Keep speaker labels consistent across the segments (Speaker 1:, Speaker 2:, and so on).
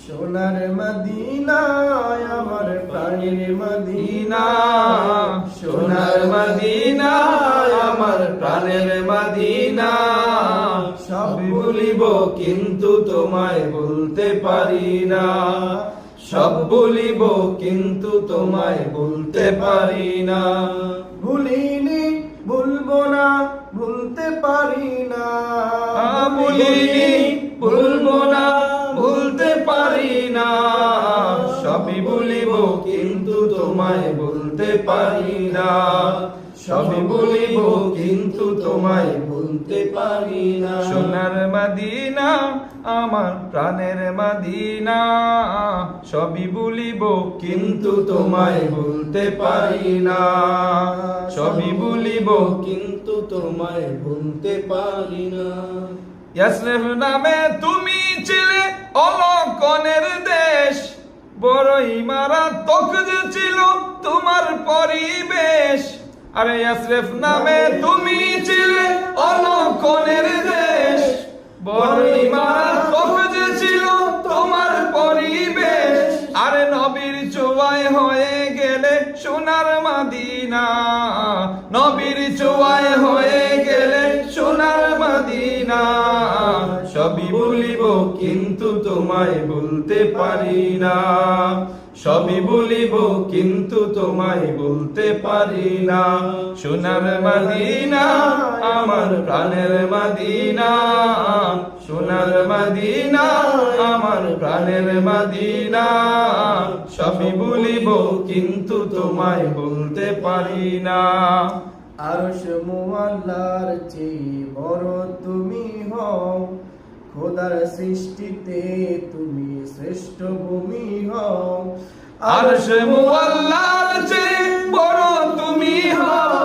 Speaker 1: সোনার মদিনা আমার প্রাণের মদিনা,
Speaker 2: সোনার মদিনা আমার প্রাণের মদিনা। সব ভুলিব কিন্তু তোমায় বলতে পারি না, সব ভুলিব কিন্তু তোমায় বলতে পারি না।
Speaker 1: ভুলিনি ভুলবো না ভুলতে পারি না,
Speaker 2: ভুলিনি ভুলবো না ভুলতে পারি না। সবই ভুলিব কিন্তু তোমায় বলতে পারি না, সবই ভুলিব কিন্তু তোমায় বলতে পারি না। সোনার মদিনা আমার প্রাণের মদিনা, সবই ভুলিব কিন্তু তোমায় বলতে পারি না, সবই ভুলিব কিন্তু তোমায় বলতে পারি না। ইয়াসরিফ নামে তুমি ছিলে অলকনের দেশ, বড়ই মারাত্মক যে ছিল তোমার পরিবেশ। আরে ইয়াসরিফ নামে তুমি ছিলে অলকনের দেশ, বড়ই মারাত্মক যে ছিল তোমার পরিবেশ। আরে নবীর ছোঁয়ায় হয়ে গেলে সোনার মদিনা, নবীর ছোঁয়ায় হয়ে গেলে সোনার মদিনা। সবই ভুলিব কিন্তু তোমায় বলতে পারি না, সবই ভুলিব কিন্তু তোমায় বলতে পারি না। সোনার মদিনা আমার প্রাণের মদিনা, সোনার মদিনা আমার প্রাণের মদিনা। সবই ভুলিব কিন্তু তোমায় বলতে পারি না।
Speaker 1: আরশ মুআল্লার চেয়ে বড় তুমি হও, খোদার সৃষ্টিতে তুমি শ্রেষ্ঠ ভূমি হও।
Speaker 2: আরশ মুআল্লার চেয়ে বড় তুমি হও,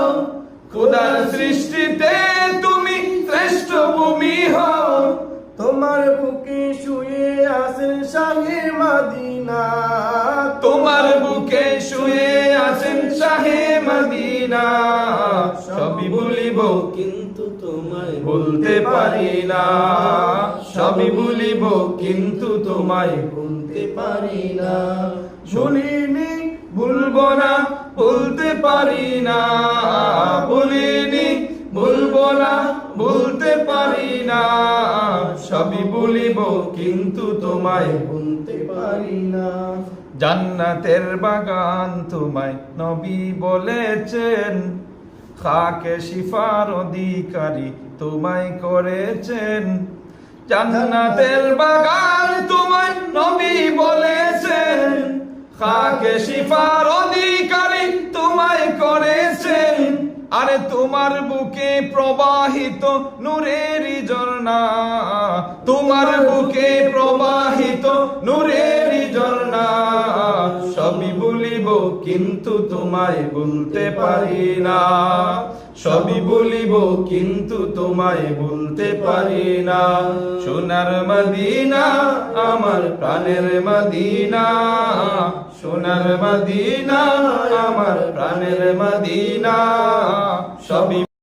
Speaker 2: খোদার সৃষ্টিতে তুমি শ্রেষ্ঠ ভূমি হও।
Speaker 1: তোমার বুকে শুয়ে আছেন শাহে মদিনা,
Speaker 2: তোমার বুকে শুয়ে আছেন শাহে মদিনা। সবই ভুলিব কিন্তু তোমায় বলতে পারি না, সবই ভুলিব কিন্তু তোমায় বলতে পারি না।
Speaker 1: ভুলিনি
Speaker 2: ভুলবো না বলতে পারি না, ভুলিনি ভুলবো না বলতে পারি না। সবই ভুলিব কিন্তু তোমায়
Speaker 1: বলতে পারি না।
Speaker 2: জান্নাতের বাগান তোমায় নবী বলেছেন, খাকে শিফার অধিকারী তোমায় করেছেন। জান্নাতের বাগান তোমায় নবী বলেছেন, খাকে শিফার অধিকারী তোমায় করেছেন। আরে তোমার বুকে প্রবাহিত নূরের ঝর্ণা, তোমার বুকে প্রবাহিত নূরের ঝর্ণা। সবই ভুলিব কিন্তু তোমায় বলতে পারি না, সবই ভুলিব কিন্তু তোমায় বলতে পারি না। সোনার মদিনা আমার প্রাণের মদিনা, সোনার মদিনা আমার প্রাণের মদিনা। সবই